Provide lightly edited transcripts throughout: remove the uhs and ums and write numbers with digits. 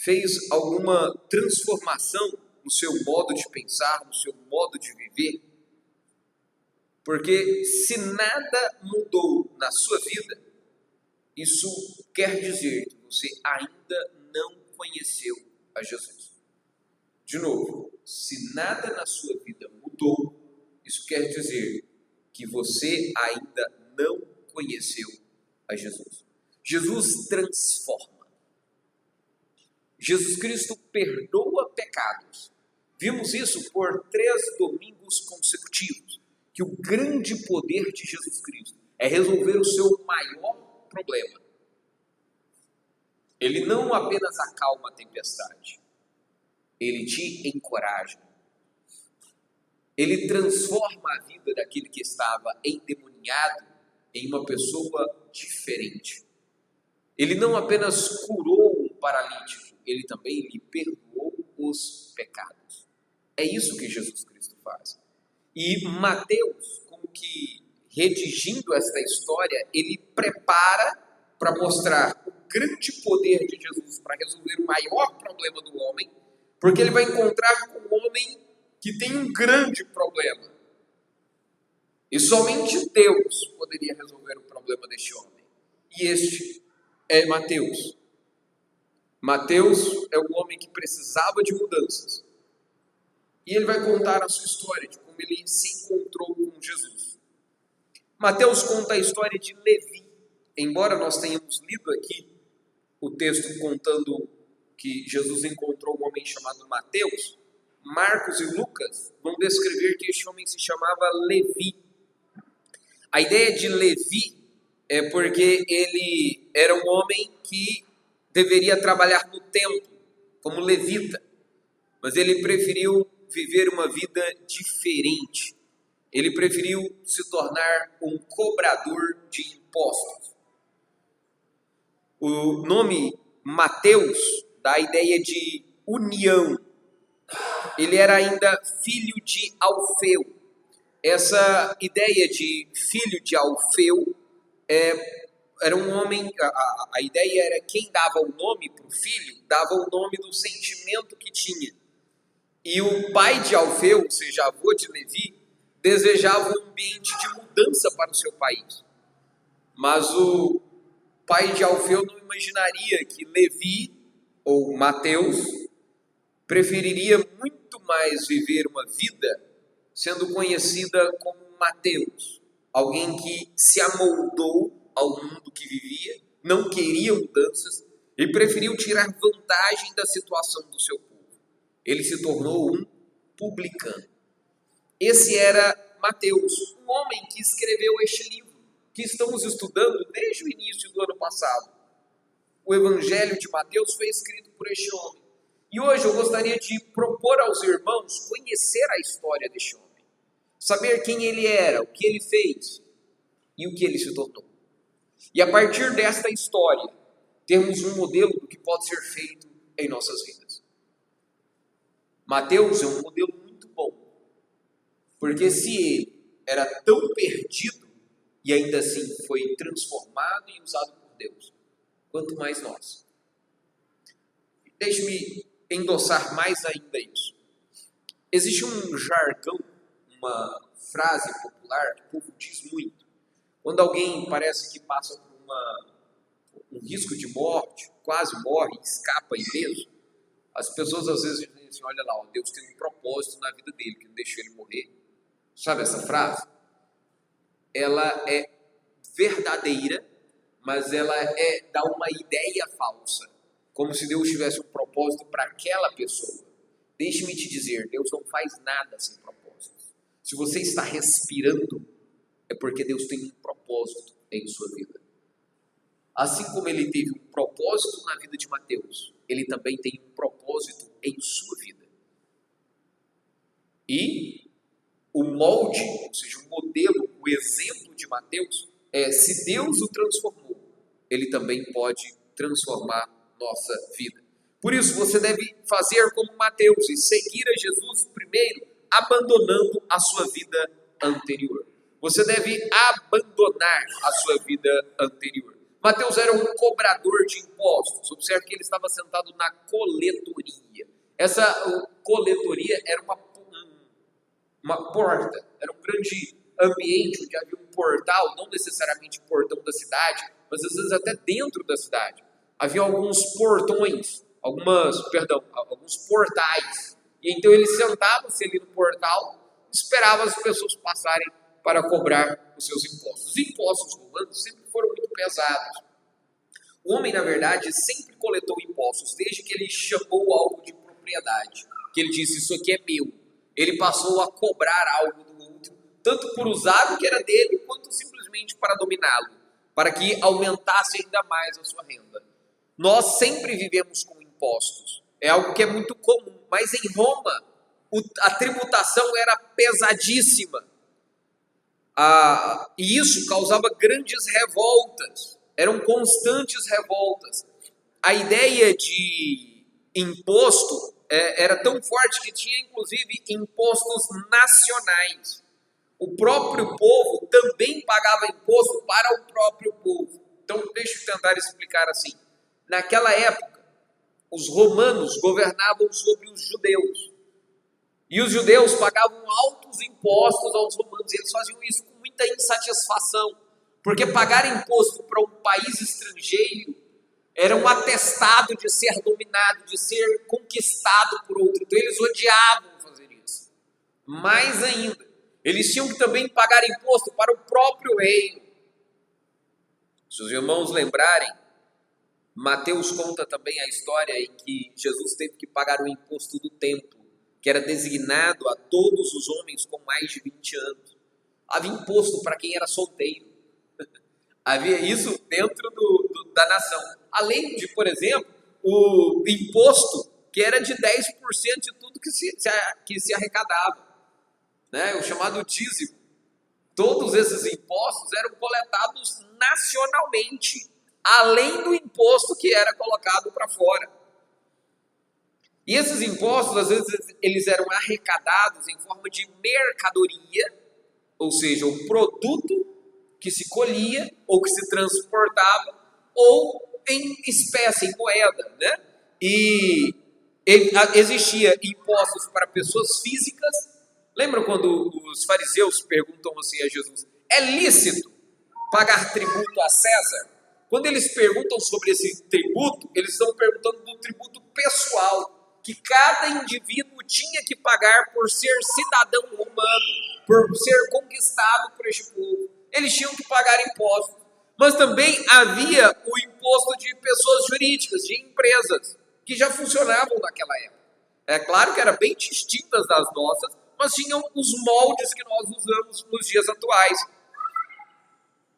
fez alguma transformação no seu modo de pensar, no seu modo de viver? Porque se nada mudou na sua vida, isso quer dizer que você ainda não conheceu a Jesus. De novo, se nada na sua vida mudou, isso quer dizer que você ainda não conheceu a Jesus. Jesus transforma. Jesus Cristo perdoa pecados. Vimos isso por 3 domingos consecutivos, que o grande poder de Jesus Cristo é resolver o seu maior problema. Ele não apenas acalma a tempestade, ele te encoraja. Ele transforma a vida daquele que estava endemoniado em uma pessoa diferente. Ele não apenas curou um paralítico, ele também lhe perdoou os pecados. É isso que Jesus Cristo faz. E Mateus, como que redigindo esta história, ele prepara para mostrar o grande poder de Jesus para resolver o maior problema do homem, porque ele vai encontrar com um homem que tem um grande problema. E somente Deus poderia resolver o problema deste homem. E este é Mateus. Mateus é um homem que precisava de mudanças. E ele vai contar a sua história, de como ele se encontrou com Jesus. Mateus conta a história de Levi. Embora nós tenhamos lido aqui o texto contando que Jesus encontrou um homem chamado Mateus, Marcos e Lucas vão descrever que este homem se chamava Levi. A ideia de Levi é porque ele era um homem que deveria trabalhar no templo, como levita, mas ele preferiu viver uma vida diferente. Ele preferiu se tornar um cobrador de impostos. O nome Mateus dá a ideia de união. Ele era ainda filho de Alfeu. Essa ideia de filho de Alfeu era um homem, a ideia era quem dava o nome para o filho, dava o nome do sentimento que tinha. E o pai de Alfeu, ou seja, avô de Levi, desejava um ambiente de mudança para o seu país. Mas o pai de Alfeu não imaginaria que Levi, ou Mateus, preferiria muito mais viver uma vida sendo conhecida como Mateus, alguém que se amoldou ao mundo que vivia, não queria mudanças e preferiu tirar vantagem da situação do seu povo. Ele se tornou um publicano. Esse era Mateus, um homem que escreveu este livro, que estamos estudando desde o início do ano passado. O Evangelho de Mateus foi escrito por este homem. E hoje eu gostaria de propor aos irmãos conhecer a história deste homem. Saber quem ele era, o que ele fez e o que ele se tornou. E a partir desta história, termos um modelo do que pode ser feito em nossas vidas. Mateus é um modelo muito bom, porque se ele era tão perdido e ainda assim foi transformado e usado por Deus, quanto mais nós. Deixe-me endossar mais ainda isso. Existe um jargão, uma frase popular que o povo diz muito. Quando alguém parece que passa por um risco de morte, quase morre, escapa ileso, as pessoas às vezes dizem assim, olha lá, ó, Deus tem um propósito na vida dele, que não deixou ele morrer. Sabe essa frase? Ela é verdadeira, mas ela dá uma ideia falsa, como se Deus tivesse um propósito para aquela pessoa. Deixe-me te dizer, Deus não faz nada sem propósito. Se você está respirando, é porque Deus tem um propósito em sua vida. Assim como ele teve um propósito na vida de Mateus, ele também tem um propósito em sua vida. E o molde, ou seja, o modelo, o exemplo de Mateus, se Deus o transformou, ele também pode transformar nossa vida. Por isso, você deve fazer como Mateus e seguir a Jesus primeiro, abandonando a sua vida anterior. Você deve abandonar a sua vida anterior. Mateus era um cobrador de impostos. Observe que ele estava sentado na coletoria. Essa coletoria era uma porta, era um grande ambiente onde havia um portal, não necessariamente portão da cidade, mas às vezes até dentro da cidade. Havia alguns portões, alguns portais. E então ele sentava-se ali no portal, esperava as pessoas passarem para cobrar os seus impostos. Os impostos romanos sempre foram muito pesados. O homem, na verdade, sempre coletou impostos, desde que ele chamou algo de propriedade, que ele disse, isso aqui é meu. Ele passou a cobrar algo do outro, tanto por usar o que era dele, quanto simplesmente para dominá-lo, para que aumentasse ainda mais a sua renda. Nós sempre vivemos com impostos, é algo que é muito comum, mas em Roma, a tributação era pesadíssima. E isso causava grandes revoltas, eram constantes revoltas. A ideia de imposto era tão forte que tinha inclusive impostos nacionais. O próprio povo também pagava imposto para o próprio povo. Então, deixa eu tentar explicar assim. Naquela época, os romanos governavam sobre os judeus. E os judeus pagavam altos impostos aos romanos. E eles faziam isso com muita insatisfação. Porque pagar imposto para um país estrangeiro era um atestado de ser dominado, de ser conquistado por outro. Então eles odiavam fazer isso. Mais ainda, eles tinham que também pagar imposto para o próprio reino. Se os irmãos lembrarem, Mateus conta também a história em que Jesus teve que pagar o imposto do templo, que era designado a todos os homens com mais de 20 anos. Havia imposto para quem era solteiro. Havia isso dentro da nação. Além de, por exemplo, o imposto que era de 10% de tudo que se arrecadava, né? O chamado dízimo. Todos esses impostos eram coletados nacionalmente, além do imposto que era colocado para fora. E esses impostos, às vezes, eles eram arrecadados em forma de mercadoria, ou seja, o produto que se colhia ou que se transportava, ou em espécie, em moeda, né? E existia impostos para pessoas físicas. Lembram quando os fariseus perguntam assim a Jesus, é lícito pagar tributo a César? Quando eles perguntam sobre esse tributo, eles estão perguntando do tributo pessoal, que cada indivíduo tinha que pagar por ser cidadão romano, por ser conquistado por este povo. Eles tinham que pagar impostos. Mas também havia o imposto de pessoas jurídicas, de empresas, que já funcionavam naquela época. É claro que eram bem distintas das nossas, mas tinham os moldes que nós usamos nos dias atuais.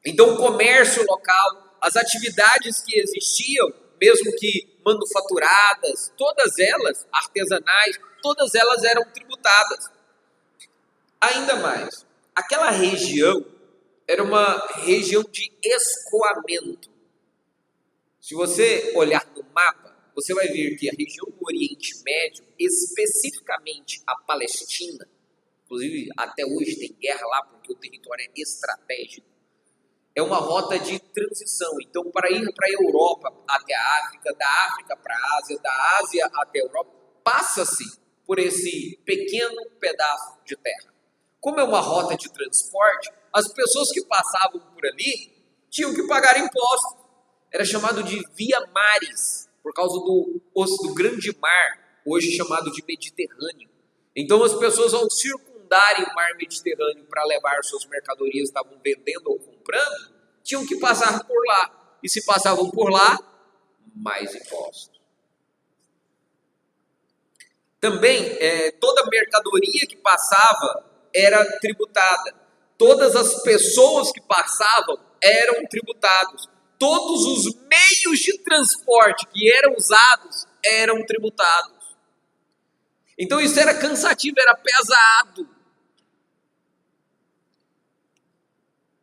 Então, o comércio local, as atividades que existiam, mesmo que manufaturadas, todas elas, artesanais, todas elas eram tributadas. Ainda mais, aquela região era uma região de escoamento. Se você olhar no mapa, você vai ver que a região do Oriente Médio, especificamente a Palestina, inclusive até hoje tem guerra lá porque o território é estratégico, é uma rota de transição. Então, para ir para a Europa até a África, da África para a Ásia, da Ásia até a Europa, passa-se por esse pequeno pedaço de terra. Como é uma rota de transporte, as pessoas que passavam por ali tinham que pagar impostos. Era chamado de via maris, por causa do grande mar, hoje chamado de Mediterrâneo. Então as pessoas, ao circundarem o mar Mediterrâneo para levar suas mercadorias, estavam vendendo ou comprando, tinham que passar por lá. E se passavam por lá, mais impostos. Também, toda mercadoria que passava era tributada. Todas as pessoas que passavam eram tributados. Todos os meios de transporte que eram usados eram tributados. Então isso era cansativo, era pesado.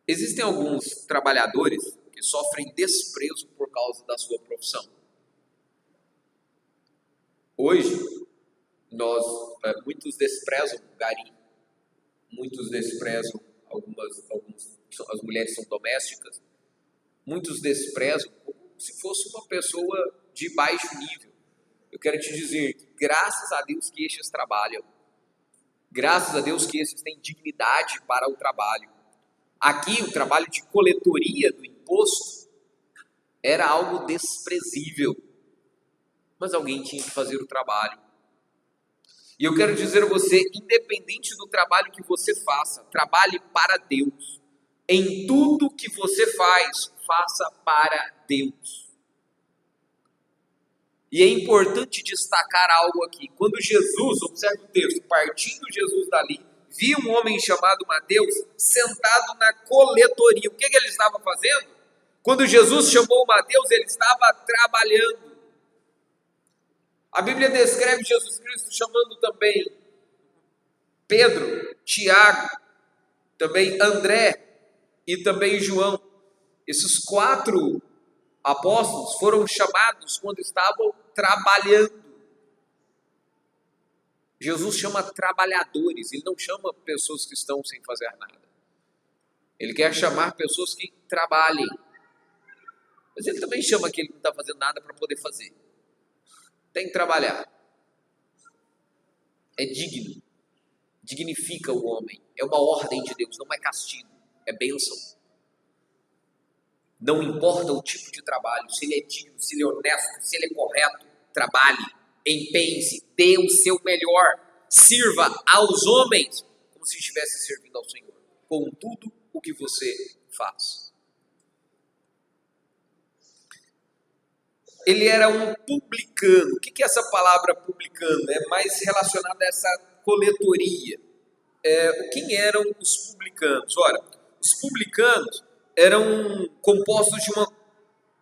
Existem alguns trabalhadores que sofrem desprezo por causa da sua profissão. Hoje, muitos desprezam o gari, muitos desprezam as mulheres são domésticas, muitos desprezam como se fosse uma pessoa de baixo nível. Eu quero te dizer que graças a Deus que estes trabalham, graças a Deus que estes têm dignidade para o trabalho. Aqui o trabalho de coletoria do imposto era algo desprezível, mas alguém tinha que fazer o trabalho. E eu quero dizer a você, independente do trabalho que você faça, trabalhe para Deus. Em tudo que você faz, faça para Deus. E é importante destacar algo aqui. Quando Jesus, observe o texto, partindo Jesus dali, viu um homem chamado Mateus sentado na coletoria. O que ele estava fazendo? Quando Jesus chamou Mateus, ele estava trabalhando. A Bíblia descreve Jesus Cristo chamando também Pedro, Tiago, também André e também João. Esses 4 apóstolos foram chamados quando estavam trabalhando. Jesus chama trabalhadores, ele não chama pessoas que estão sem fazer nada. Ele quer chamar pessoas que trabalhem. Mas ele também chama aquele que não está fazendo nada para poder fazer. Tem que trabalhar. É digno. Dignifica o homem. É uma ordem de Deus, não é castigo, é bênção. Não importa o tipo de trabalho, se ele é digno, se ele é honesto, se ele é correto, trabalhe, empenhe-se, dê o seu melhor, sirva aos homens como se estivesse servindo ao Senhor, com tudo o que você faz. Ele era um publicano. O que é essa palavra publicano? É mais relacionada a essa coletoria. Quem eram os publicanos? Ora, os publicanos eram compostos de uma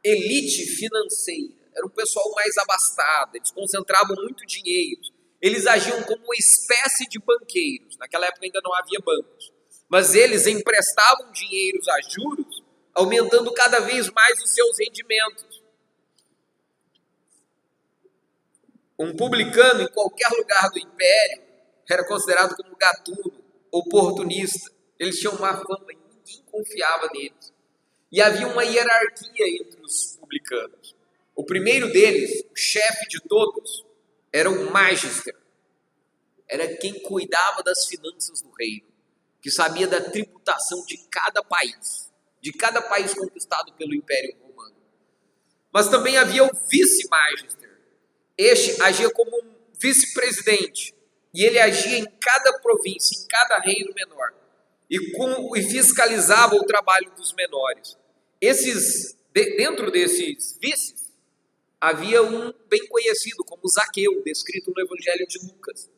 elite financeira, era um pessoal mais abastado, eles concentravam muito dinheiro, eles agiam como uma espécie de banqueiros. Naquela época ainda não havia bancos, mas eles emprestavam dinheiros a juros, aumentando cada vez mais os seus rendimentos. Um publicano em qualquer lugar do império era considerado como gatuno, oportunista. Eles tinham má fama, ninguém confiava neles. E havia uma hierarquia entre os publicanos. O primeiro deles, o chefe de todos, era o magister. Era quem cuidava das finanças do reino, que sabia da tributação de cada país conquistado pelo Império Romano. Mas também havia o vice-magister. Este agia como um vice-presidente, e ele agia em cada província, em cada reino menor, e fiscalizava o trabalho dos menores. Dentro desses vices, havia um bem conhecido como Zaqueu, descrito no Evangelho de Lucas.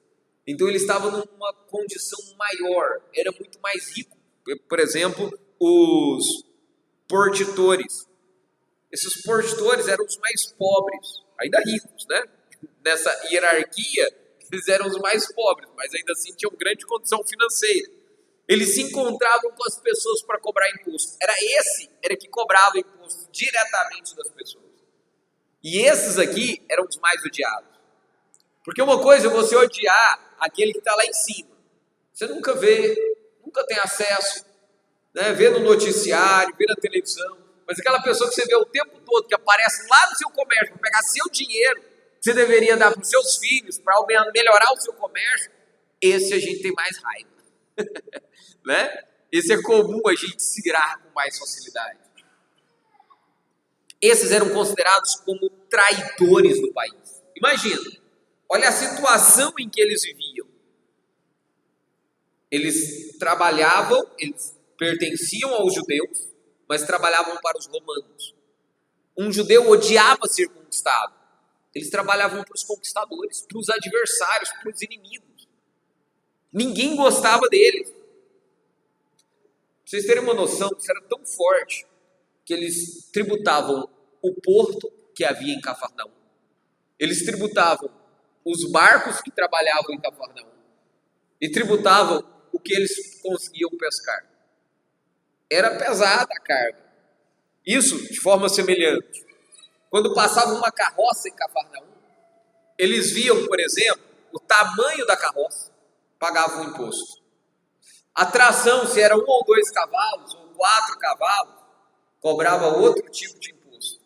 Então ele estava numa condição maior, era muito mais rico. Por exemplo, os portitores. Esses portitores eram os mais pobres, ainda ricos, né? Nessa hierarquia, eles eram os mais pobres, mas ainda assim tinham grande condição financeira. Eles se encontravam com as pessoas para cobrar imposto. Era que cobrava imposto diretamente das pessoas. E esses aqui eram os mais odiados. Porque uma coisa é você odiar aquele que está lá em cima. Você nunca vê, nunca tem acesso, né? Vê no noticiário, vê na televisão. Mas aquela pessoa que você vê o tempo todo, que aparece lá no seu comércio para pegar seu dinheiro, que você deveria dar para os seus filhos, para melhorar o seu comércio, esse a gente tem mais raiva. Né? Esse é comum a gente se irar com mais facilidade. Esses eram considerados como traidores do país. Imagina, olha a situação em que eles viviam. Eles trabalhavam, eles pertenciam aos judeus, mas trabalhavam para os romanos. Um judeu odiava ser conquistado. Eles trabalhavam para os conquistadores, para os adversários, para os inimigos. Ninguém gostava deles. Pra vocês terem uma noção, isso era tão forte que eles tributavam o porto que havia em Cafarnaum. Eles tributavam os barcos que trabalhavam em Cafarnaum. E tributavam o que eles conseguiam pescar. Era pesada a carga. Isso de forma semelhante. Quando passava uma carroça em Cafarnaum, eles viam, por exemplo, o tamanho da carroça, pagavam o imposto. A tração, se era 1 ou 2 cavalos, ou 4 cavalos, cobrava outro tipo de imposto.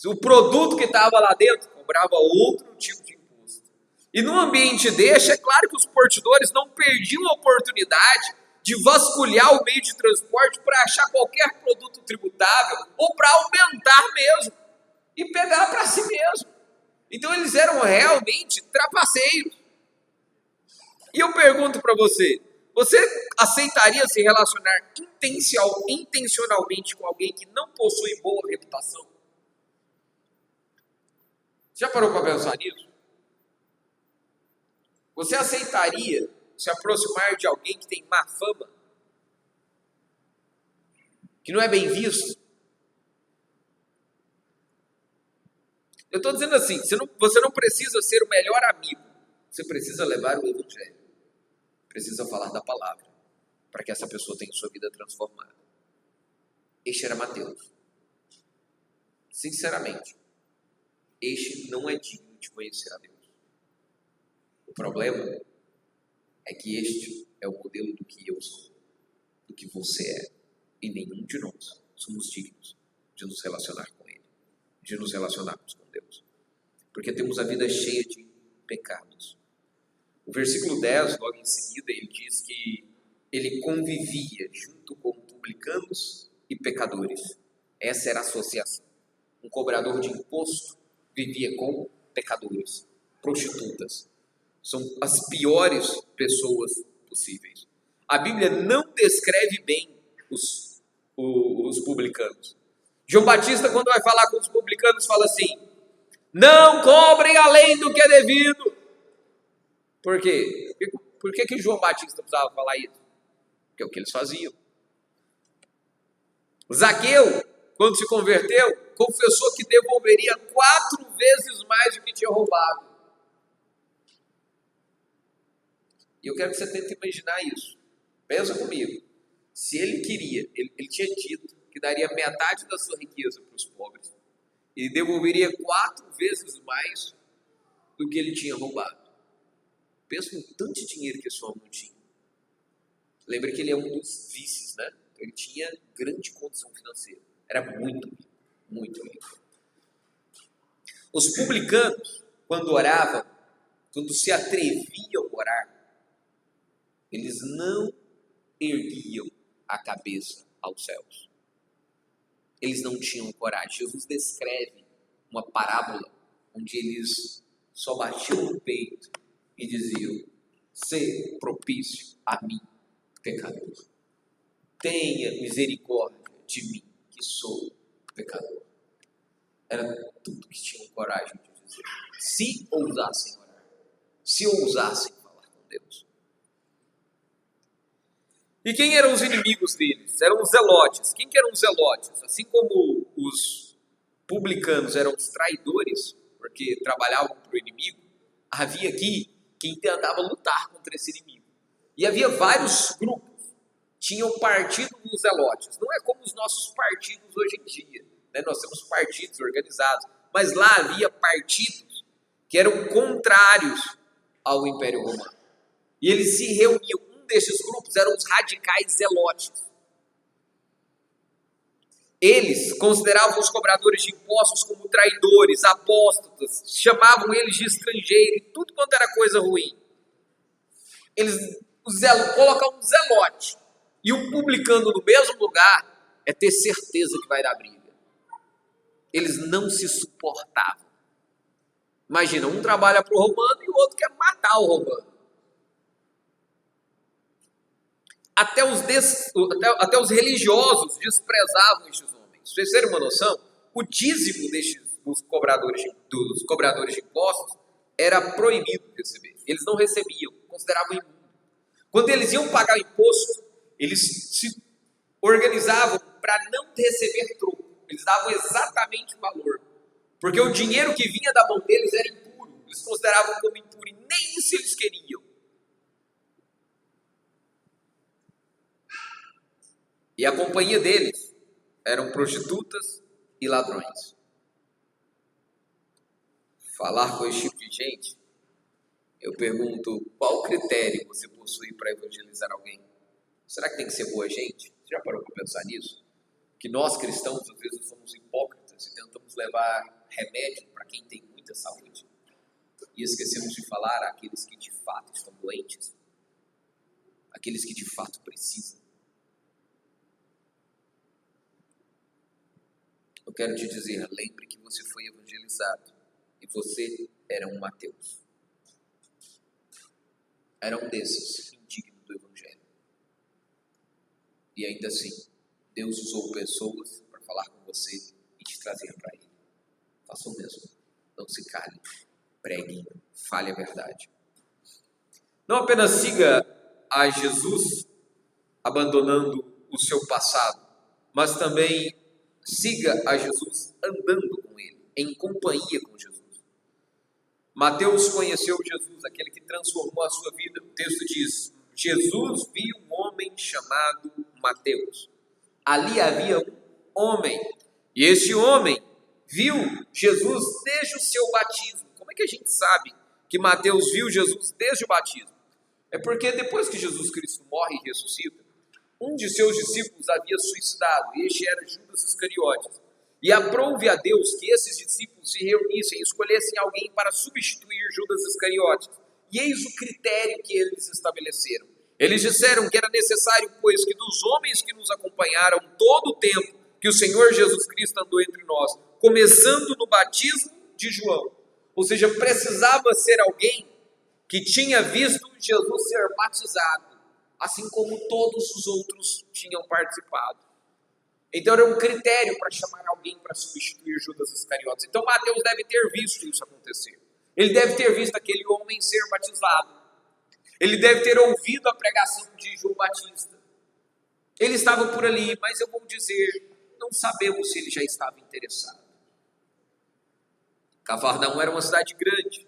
O produto que estava lá dentro cobrava outro tipo de imposto. E num ambiente desse, é claro que os portadores não perdiam a oportunidade de vasculhar o meio de transporte para achar qualquer produto tributável ou para aumentar mesmo e pegar para si mesmo. Então eles eram realmente trapaceiros. E eu pergunto para você, você aceitaria se relacionar intencionalmente com alguém que não possui boa reputação? Já parou para pensar nisso? Você aceitaria se aproximar de alguém que tem má fama? Que não é bem visto? Eu estou dizendo assim, você não precisa ser o melhor amigo. Você precisa levar o evangelho. Precisa falar da palavra. Para que essa pessoa tenha sua vida transformada. Este era Mateus. Sinceramente, este não é digno de conhecer a Deus. O problema é que este é o modelo do que eu sou, do que você é. E nenhum de nós somos dignos de nos relacionar com Ele, de nos relacionarmos com Deus. Porque temos a vida cheia de pecados. O versículo 10, logo em seguida, ele diz que ele convivia junto com publicanos e pecadores. Essa era a associação. Um cobrador de imposto vivia com pecadores, prostitutas. São as piores pessoas possíveis. A Bíblia não descreve bem os publicanos. João Batista, quando vai falar com os publicanos, fala assim: não cobrem além do que é devido. Por quê? Por que João Batista precisava falar isso? Porque é o que eles faziam. Zaqueu, quando se converteu, confessou que devolveria 4 vezes mais do que tinha roubado. E eu quero que você tente imaginar isso. Pensa comigo. Se ele queria, ele tinha dito que daria metade da sua riqueza para os pobres. E devolveria 4 vezes mais do que ele tinha roubado. Pensa no tanto de dinheiro que esse homem tinha. Lembra que ele é um dos vices, né? Ele tinha grande condição financeira. Era muito rico, muito rico. Os publicanos, quando oravam, quando se atreviam a orar, eles não erguiam a cabeça aos céus. Eles não tinham coragem. Jesus descreve uma parábola onde eles só batiam no peito e diziam: "Sê propício a mim, pecador. Tenha misericórdia de mim, que sou pecador." Era tudo que tinham coragem de dizer. Se ousassem orar, se ousassem falar com Deus. E quem eram os inimigos deles? Eram os zelotes. Quem que eram os zelotes? Assim como os publicanos eram os traidores, porque trabalhavam para o inimigo, havia aqui quem tentava lutar contra esse inimigo. E havia vários grupos. Tinha o partido dos zelotes. Não é como os nossos partidos hoje em dia, né? Nós temos partidos organizados. Mas lá havia partidos que eram contrários ao Império Romano. E eles se reuniam. Um desses grupos eram os radicais zelotes. Eles consideravam os cobradores de impostos como traidores, apóstatas, chamavam eles de estrangeiro e tudo quanto era coisa ruim. Eles colocam um zelote e um publicano no mesmo lugar é ter certeza que vai dar briga. Eles não se suportavam. Imagina, um trabalha para o romano e o outro quer matar o romano. Até os religiosos desprezavam estes homens. Pra vocês terem uma noção, o dízimo dos cobradores de impostos era proibido de receber. Eles não recebiam, consideravam imundo. Quando eles iam pagar o imposto, eles se organizavam para não receber troco. Eles davam exatamente o valor. Porque o dinheiro que vinha da mão deles era impuro. Eles consideravam como impuro e nem isso eles queriam. E a companhia deles eram prostitutas e ladrões. Falar com esse tipo de gente, eu pergunto, qual critério você possui para evangelizar alguém? Será que tem que ser boa gente? Você já parou para pensar nisso? que nós cristãos às vezes somos hipócritas e tentamos levar remédio para quem tem muita saúde e esquecemos de falar àqueles que de fato estão doentes, aqueles que de fato precisam. Eu quero te dizer, lembre que você foi evangelizado e você era um Mateus. Era um desses, indigno do evangelho. E ainda assim, Deus usou pessoas para falar com você e te trazer para Ele. Faça o mesmo. Não se cale. Pregue. Fale a verdade. Não apenas siga a Jesus, abandonando o seu passado, mas também siga a Jesus andando com Ele, em companhia com Jesus. Mateus conheceu Jesus, aquele que transformou a sua vida. O texto diz: Jesus viu um homem chamado Mateus. Ali havia um homem, e esse homem viu Jesus desde o seu batismo. Como é que a gente sabe que Mateus viu Jesus desde o batismo? É porque depois que Jesus Cristo morre e ressuscita, um de seus discípulos havia suicidado, e este era Judas Iscariotes. E aprove a Deus que esses discípulos se reunissem e escolhessem alguém para substituir Judas Iscariotes. E eis o critério que eles estabeleceram. Eles disseram que era necessário, pois, que dos homens que nos acompanharam todo o tempo que o Senhor Jesus Cristo andou entre nós, começando no batismo de João, ou seja, precisava ser alguém que tinha visto Jesus ser batizado, assim como todos os outros tinham participado. Então era um critério para chamar alguém para substituir Judas Iscariotes. Então Mateus deve ter visto isso acontecer. Ele deve ter visto aquele homem ser batizado. Ele deve ter ouvido a pregação de João Batista. Ele estava por ali, mas eu vou dizer, não sabemos se ele já estava interessado. Cafarnaum era uma cidade grande.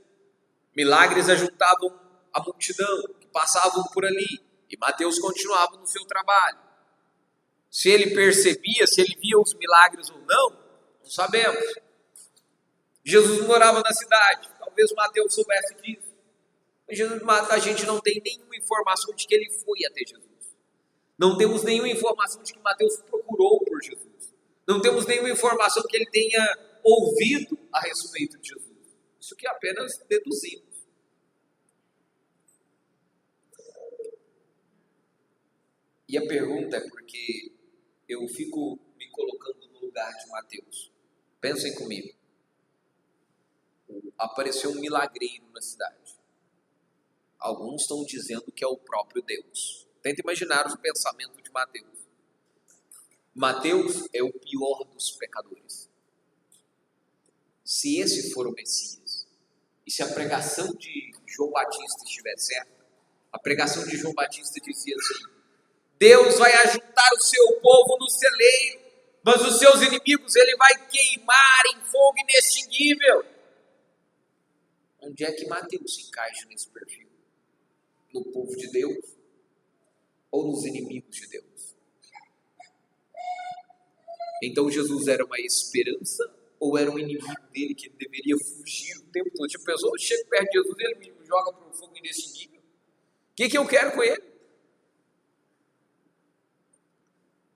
Milagres ajuntavam a multidão que passavam por ali. E Mateus continuava no seu trabalho. Se ele percebia, se ele via os milagres ou não, não sabemos. Jesus morava na cidade, talvez Mateus soubesse disso. Mas a gente não tem nenhuma informação de que ele foi até Jesus. Não temos nenhuma informação de que Mateus procurou por Jesus. Não temos nenhuma informação que ele tenha ouvido a respeito de Jesus. Isso que apenas deduzimos. E a pergunta é porque eu fico me colocando no lugar de Mateus. Pensem comigo. Apareceu um milagreiro na cidade. Alguns estão dizendo que é o próprio Deus. Tenta imaginar os pensamentos de Mateus. Mateus é o pior dos pecadores. Se esse for o Messias, e se a pregação de João Batista estiver certa, a pregação de João Batista dizia assim: Deus vai ajuntar o seu povo no celeiro, mas os seus inimigos ele vai queimar em fogo inextinguível. Onde é que Mateus se encaixa nesse perfil? No povo de Deus ou nos inimigos de Deus? Então Jesus era uma esperança ou era um inimigo dele que ele deveria fugir o tempo todo? Tipo, pessoa chega perto de Jesus e ele me joga para o fogo inextinguível. O que eu quero com ele?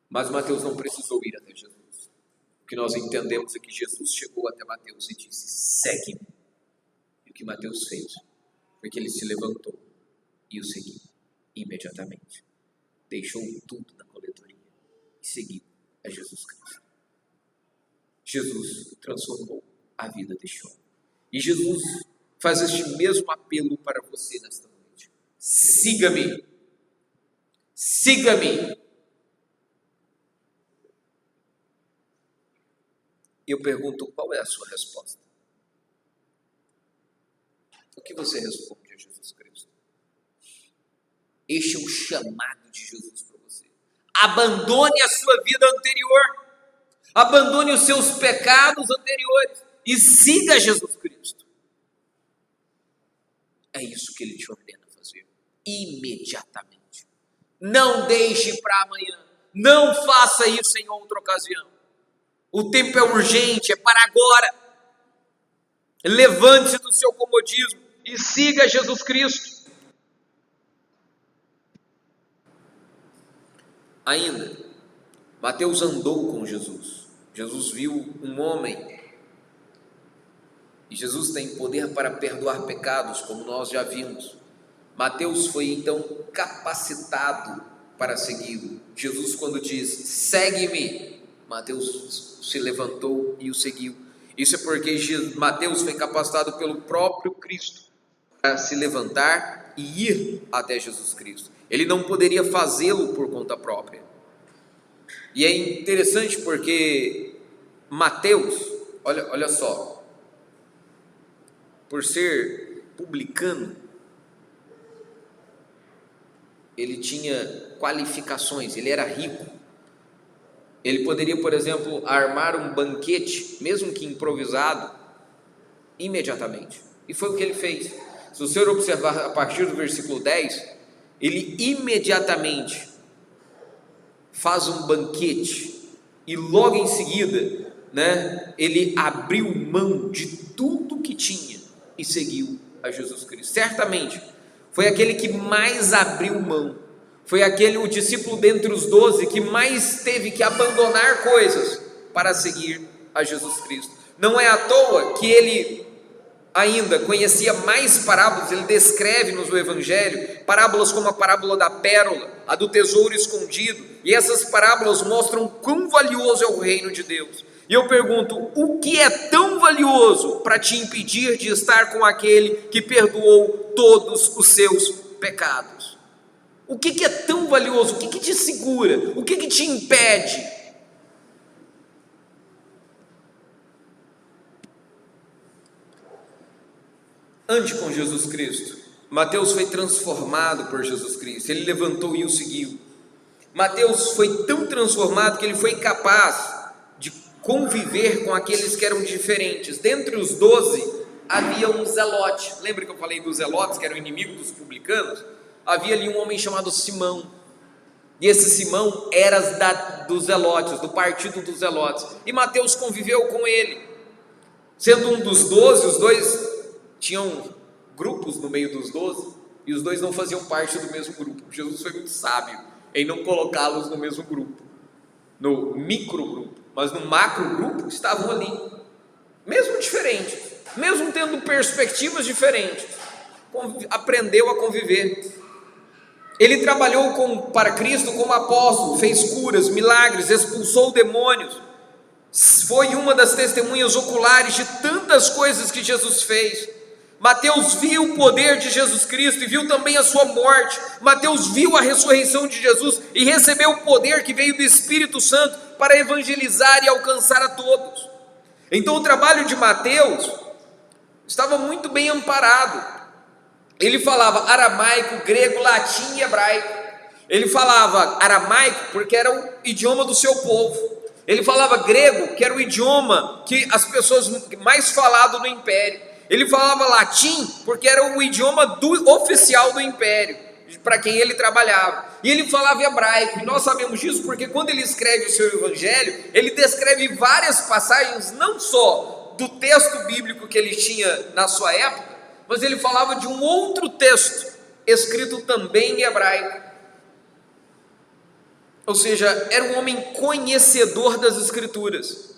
Mas Mateus não precisou ir até Jesus. O que nós entendemos é que Jesus chegou até Mateus e disse: segue-me. E o que Mateus fez foi que ele se levantou e o seguiu imediatamente. Deixou tudo na coletoria e seguiu a Jesus Cristo. Jesus transformou a vida deste homem. E Jesus faz este mesmo apelo para você nesta noite. Siga-me. Siga-me. Eu pergunto, qual é a sua resposta? O que você responde a Jesus Cristo? Este é o chamado de Jesus para você. Abandone a sua vida anterior. Abandone os seus pecados anteriores e siga Jesus Cristo. É isso que ele te ordena fazer. Imediatamente. Não deixe para amanhã. Não faça isso em outra ocasião. O tempo é urgente, é para agora. Levante-se do seu comodismo e siga Jesus Cristo. Ainda, Mateus andou com Jesus. Jesus viu um homem. E Jesus tem poder para perdoar pecados, como nós já vimos. Mateus foi então capacitado para segui-lo. Jesus, quando diz, segue-me, Mateus se levantou e o seguiu. Isso é porque Mateus foi capacitado pelo próprio Cristo para se levantar e ir até Jesus Cristo. Ele não poderia fazê-lo por conta própria. E é interessante porque Mateus, olha só, por ser publicano, ele tinha qualificações, ele era rico. Ele poderia, por exemplo, armar um banquete, mesmo que improvisado, imediatamente. E foi o que ele fez. Se o senhor observar a partir do versículo 10, ele imediatamente faz um banquete e logo em seguida, ele abriu mão de tudo que tinha e seguiu a Jesus Cristo. Certamente foi aquele que mais abriu mão, foi o discípulo dentre os 12 que mais teve que abandonar coisas para seguir a Jesus Cristo. Não é à toa que ele ainda conhecia mais parábolas. Ele descreve no Evangelho parábolas como a parábola da pérola, a do tesouro escondido, e essas parábolas mostram quão valioso é o reino de Deus. E eu pergunto, o que é tão valioso para te impedir de estar com aquele que perdoou todos os seus pecados? O que é tão valioso? O que te segura? O que te impede? Ande com Jesus Cristo. Mateus foi transformado por Jesus Cristo. Ele levantou e o seguiu. Mateus foi tão transformado que ele foi capaz de conviver com aqueles que eram diferentes. Dentre os 12 havia um zelote. Lembra que eu falei dos zelotes, que eram inimigos dos publicanos? Havia ali um homem chamado Simão. E esse Simão era dos zelotes, do partido dos zelotes. E Mateus conviveu com ele. Sendo um dos 12, os dois tinham grupos no meio dos 12, e os dois não faziam parte do mesmo grupo. Jesus foi muito sábio em não colocá-los no mesmo grupo, no microgrupo, mas no macrogrupo estavam ali, mesmo diferentes, mesmo tendo perspectivas diferentes, aprendeu a conviver. Ele trabalhou para Cristo como apóstolo, fez curas, milagres, expulsou demônios, foi uma das testemunhas oculares de tantas coisas que Jesus fez. Mateus viu o poder de Jesus Cristo e viu também a sua morte. Mateus viu a ressurreição de Jesus e recebeu o poder que veio do Espírito Santo para evangelizar e alcançar a todos. Então o trabalho de Mateus estava muito bem amparado. Ele falava aramaico, grego, latim e hebraico. Ele falava aramaico porque era o idioma do seu povo. Ele falava grego, que era o idioma que as pessoas mais falavam no império. Ele falava latim, porque era o idioma oficial do império, para quem ele trabalhava. E ele falava hebraico, e nós sabemos disso porque quando ele escreve o seu evangelho, ele descreve várias passagens, não só do texto bíblico que ele tinha na sua época, mas ele falava de um outro texto, escrito também em hebraico. Ou seja, era um homem conhecedor das Escrituras,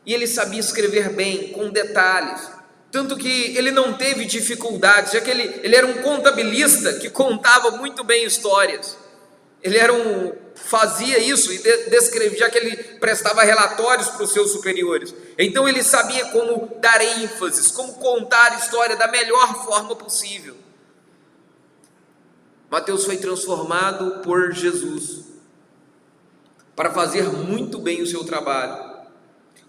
e ele sabia escrever bem, com detalhes, tanto que ele não teve dificuldades, já que ele era um contabilista que contava muito bem histórias. Ele fazia isso e descrevia, já que ele prestava relatórios para os seus superiores. Então ele sabia como dar ênfases, como contar a história da melhor forma possível. Mateus foi transformado por Jesus para fazer muito bem o seu trabalho.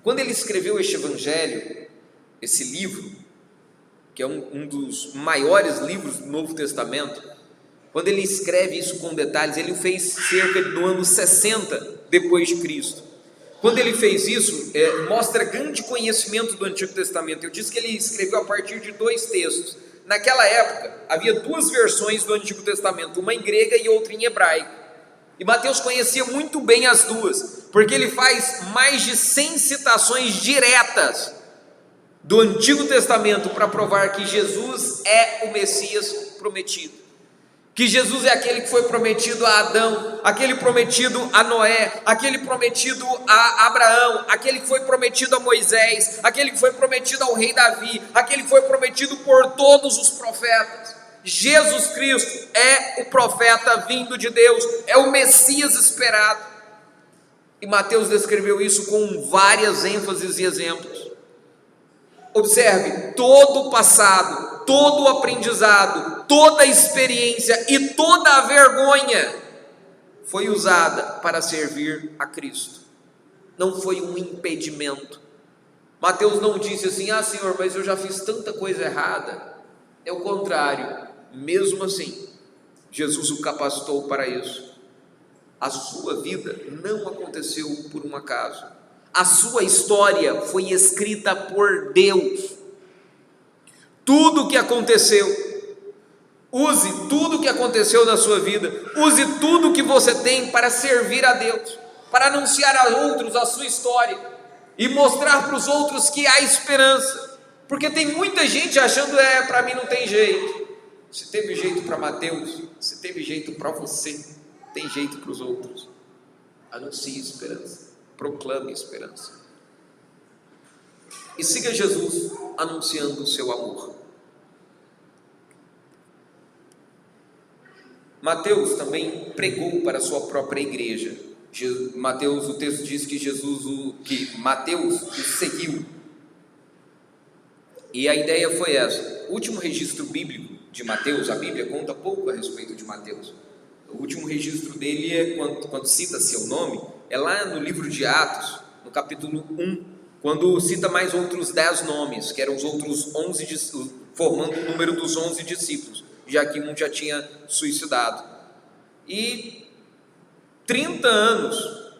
Quando ele escreveu este evangelho, esse livro, que é um dos maiores livros do Novo Testamento, quando ele escreve isso com detalhes, ele o fez cerca do ano 60 depois de Cristo. Quando ele fez isso, mostra grande conhecimento do Antigo Testamento. Eu disse que ele escreveu a partir de 2 textos. Naquela época, havia 2 versões do Antigo Testamento, uma em grega e outra em hebraico. E Mateus conhecia muito bem as duas, porque ele faz mais de 100 citações diretas do Antigo Testamento para provar que Jesus é o Messias prometido. que Jesus é aquele que foi prometido a Adão, aquele prometido a Noé, aquele prometido a Abraão, aquele que foi prometido a Moisés, aquele que foi prometido ao rei Davi, aquele que foi prometido por todos os profetas. Jesus Cristo é o profeta vindo de Deus, é o Messias esperado. E Mateus descreveu isso com várias ênfases e exemplos. Observe, todo o passado, todo o aprendizado, toda a experiência e toda a vergonha foi usada para servir a Cristo. Não foi um impedimento. Mateus não disse assim: ah, Senhor, mas eu já fiz tanta coisa errada. É o contrário. Mesmo assim, Jesus o capacitou para isso. A sua vida não aconteceu por um acaso. A sua história foi escrita por Deus. Tudo o que aconteceu, use tudo o que aconteceu na sua vida, use tudo o que você tem para servir a Deus, para anunciar a outros a sua história e mostrar para os outros que há esperança, porque tem muita gente achando: para mim não tem jeito. Se teve jeito para Mateus, se teve jeito para você, tem jeito para os outros. Anuncie esperança, proclame esperança e siga Jesus anunciando o seu amor. Mateus também pregou para a sua própria igreja. Mateus, o texto diz que Mateus o seguiu. E a ideia foi essa. O último registro bíblico de Mateus, a Bíblia conta pouco a respeito de Mateus. O último registro dele é quando cita seu nome, é lá no livro de Atos, no capítulo 1, quando cita mais outros 10 nomes, que eram os outros 11, formando o número dos 11 discípulos, já que um já tinha suicidado. E 30 anos,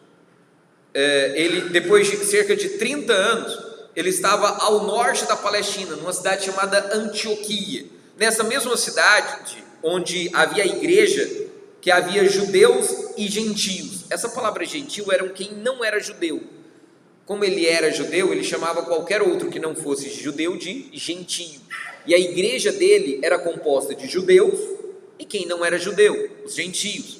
depois de cerca de 30 anos, ele estava ao norte da Palestina, numa cidade chamada Antioquia. Nessa mesma cidade, onde havia a igreja, que havia judeus e gentios. Essa palavra gentil era quem não era judeu. Como ele era judeu, ele chamava qualquer outro que não fosse judeu de gentio. E a igreja dele era composta de judeus e quem não era judeu, os gentios.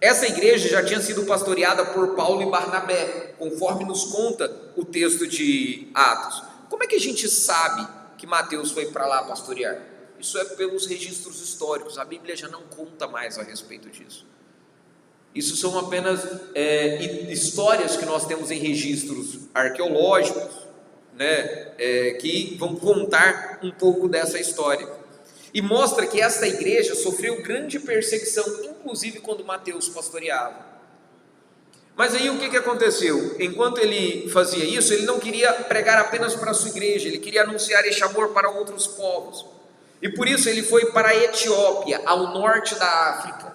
Essa igreja já tinha sido pastoreada por Paulo e Barnabé, conforme nos conta o texto de Atos. Como é que a gente sabe que Mateus foi para lá pastorear? Isso é pelos registros históricos. A Bíblia já não conta mais a respeito disso. Isso são apenas histórias que nós temos em registros arqueológicos, que vão contar um pouco dessa história. E mostra que essa igreja sofreu grande perseguição, inclusive quando Mateus pastoreava. Mas aí o que aconteceu? Enquanto ele fazia isso, ele não queria pregar apenas para a sua igreja, ele queria anunciar este amor para outros povos. E por isso ele foi para a Etiópia, ao norte da África.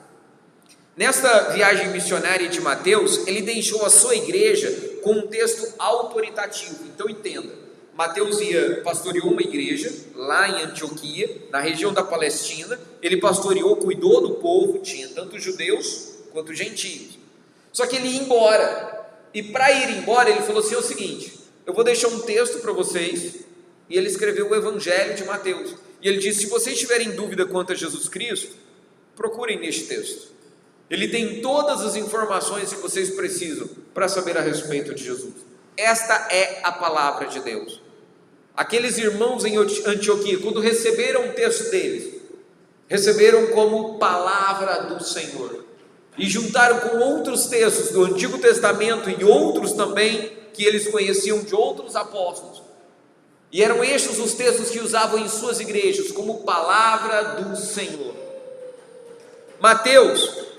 Nesta viagem missionária de Mateus, ele deixou a sua igreja com um texto autoritativo. Então entenda, Mateus pastoreou uma igreja lá em Antioquia, na região da Palestina. Ele pastoreou, cuidou do povo, tinha tanto judeus quanto gentios. Só que ele ia embora, e para ir embora ele falou assim: o seguinte, eu vou deixar um texto para vocês. E ele escreveu o Evangelho de Mateus. E ele disse: se vocês tiverem dúvida quanto a Jesus Cristo, procurem neste texto. Ele tem todas as informações que vocês precisam para saber a respeito de Jesus. Esta é a palavra de Deus. Aqueles irmãos em Antioquia, quando receberam o texto deles, receberam como palavra do Senhor. E juntaram com outros textos do Antigo Testamento e outros também que eles conheciam de outros apóstolos. E eram estes os textos que usavam em suas igrejas como palavra do Senhor. Mateus,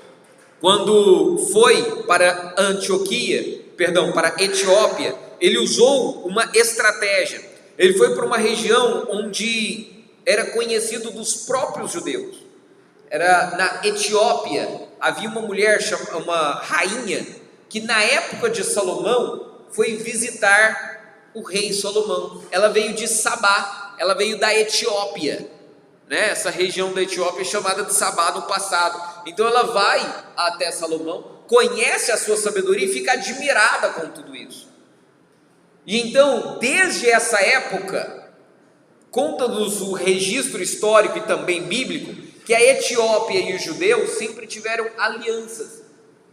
quando foi para para Etiópia, ele usou uma estratégia. Ele foi para uma região onde era conhecido dos próprios judeus. Era na Etiópia, havia uma mulher, uma rainha, que na época de Salomão foi visitar o rei Salomão. Ela veio de Sabá, ela veio da Etiópia, essa região da Etiópia chamada de Sabá no passado. Então ela vai até Salomão, conhece a sua sabedoria e fica admirada com tudo isso. E então, desde essa época, conta-nos o registro histórico e também bíblico, que a Etiópia e os judeus sempre tiveram alianças,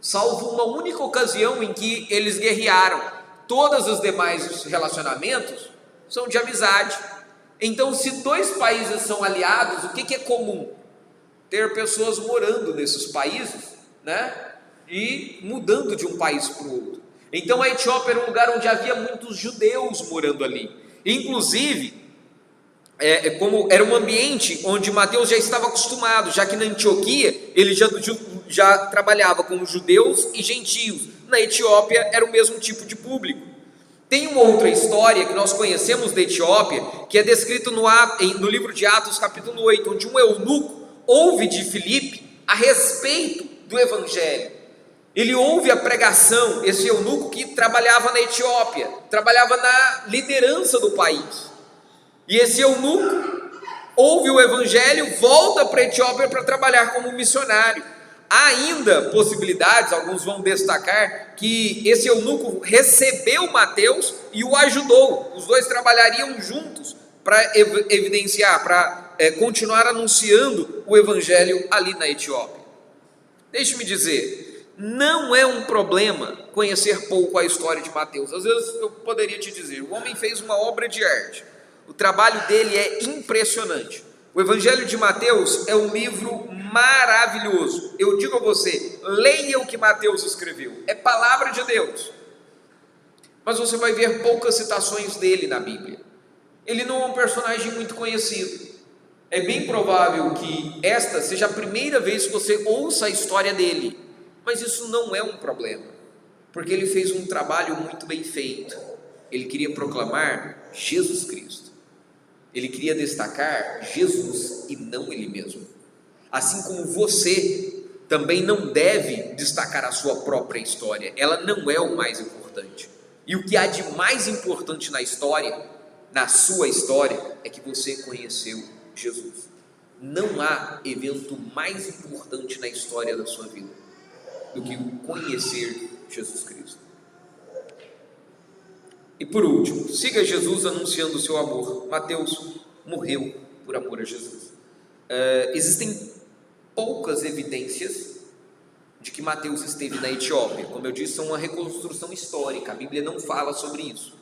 salvo uma única ocasião em que eles guerrearam. Todos os demais relacionamentos são de amizade. Então, se dois países são aliados, o que é comum? Ter pessoas morando nesses países, né? E mudando de um país para o outro. Então, a Etiópia era um lugar onde havia muitos judeus morando ali. Inclusive, como era um ambiente onde Mateus já estava acostumado, já que na Antioquia ele já trabalhava com judeus e gentios. Na Etiópia era o mesmo tipo de público. Tem uma outra história que nós conhecemos da Etiópia, que é descrito no livro de Atos capítulo 8, onde um eunuco ouve de Filipe a respeito do evangelho. Ele ouve a pregação, esse eunuco que trabalhava na Etiópia, trabalhava na liderança do país. E esse eunuco ouve o evangelho, volta para a Etiópia para trabalhar como missionário. Há ainda possibilidades, alguns vão destacar, que esse eunuco recebeu Mateus e o ajudou. Os dois trabalhariam juntos para evidenciar, para continuar anunciando o evangelho ali na Etiópia. Deixe-me dizer, não é um problema conhecer pouco a história de Mateus. Às vezes eu poderia te dizer, o homem fez uma obra de arte. O trabalho dele é impressionante. O Evangelho de Mateus é um livro maravilhoso. Eu digo a você, leia o que Mateus escreveu. É palavra de Deus. Mas você vai ver poucas citações dele na Bíblia. Ele não é um personagem muito conhecido. É bem provável que esta seja a primeira vez que você ouça a história dele. Mas isso não é um problema, porque ele fez um trabalho muito bem feito. Ele queria proclamar Jesus Cristo. Ele queria destacar Jesus e não ele mesmo. Assim como você também não deve destacar a sua própria história. Ela não é o mais importante. E o que há de mais importante na história, na sua história, é que você conheceu Jesus. Não há evento mais importante na história da sua vida do que o conhecer Jesus Cristo. E por último, siga Jesus anunciando o seu amor. Mateus morreu por amor a Jesus. Existem poucas evidências de que Mateus esteve na Etiópia. Como eu disse, é uma reconstrução histórica, a Bíblia não fala sobre isso.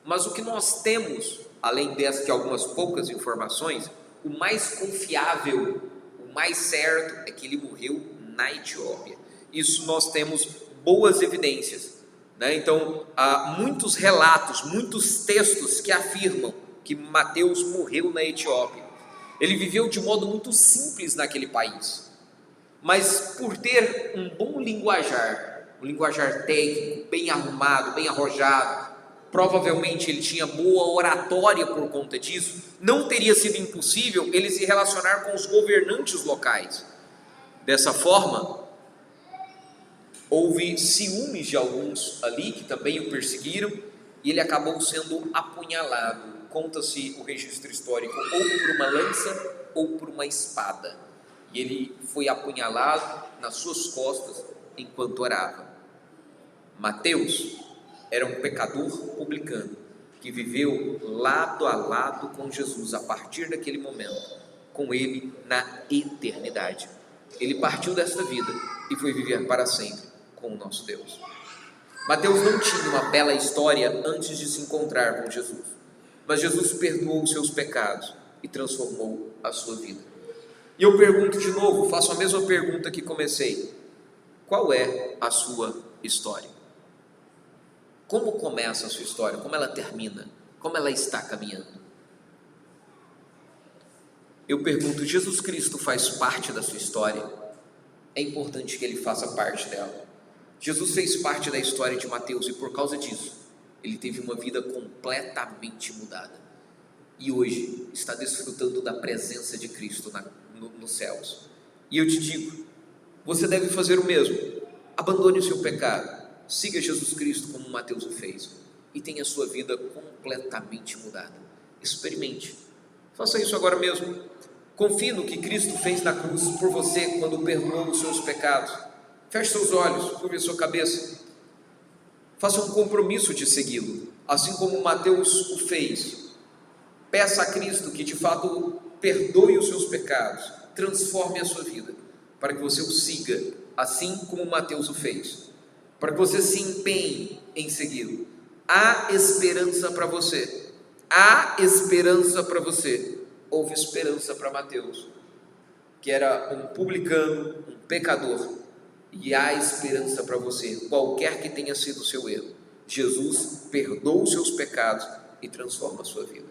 Mas o que nós temos, além dessas que algumas poucas informações, o mais confiável, o mais certo é que ele morreu na Etiópia. Isso nós temos boas evidências. Então, há muitos relatos, muitos textos que afirmam que Mateus morreu na Etiópia. Ele viveu de modo muito simples naquele país, mas por ter um bom linguajar, um linguajar técnico, bem arrumado, bem arrojado, provavelmente ele tinha boa oratória por conta disso, não teria sido impossível ele se relacionar com os governantes locais. Dessa forma, houve ciúmes de alguns ali que também o perseguiram e ele acabou sendo apunhalado. Conta-se o registro histórico ou por uma lança ou por uma espada. E ele foi apunhalado nas suas costas enquanto orava. Mateus era um pecador publicano que viveu lado a lado com Jesus a partir daquele momento, com ele na eternidade. Ele partiu desta vida e foi viver para sempre com o nosso Deus. Mateus não tinha uma bela história antes de se encontrar com Jesus, mas Jesus perdoou os seus pecados e transformou a sua vida. E eu pergunto de novo, faço a mesma pergunta que comecei: qual é a sua história? Como começa a sua história? Como ela termina? Como ela está caminhando? Eu pergunto, Jesus Cristo faz parte da sua história? É importante que ele faça parte dela. Jesus fez parte da história de Mateus e por causa disso, ele teve uma vida completamente mudada. E hoje está desfrutando da presença de Cristo nos céus. E eu te digo, você deve fazer o mesmo. Abandone o seu pecado, siga Jesus Cristo como Mateus o fez e tenha a sua vida completamente mudada. Experimente, faça isso agora mesmo. Confie no que Cristo fez na cruz por você quando perdoou os seus pecados. Feche seus olhos, curve sua cabeça. Faça um compromisso de segui-lo, assim como Mateus o fez. Peça a Cristo que de fato perdoe os seus pecados transforme a sua vida, para que você o siga, assim como Mateus o fez, para que você se empenhe em segui-lo. Há esperança para você, há esperança para você. Houve esperança para Mateus, que era um publicano, um pecador, e há esperança para você, qualquer que tenha sido o seu erro. Jesus perdoa os seus pecados e transforma a sua vida.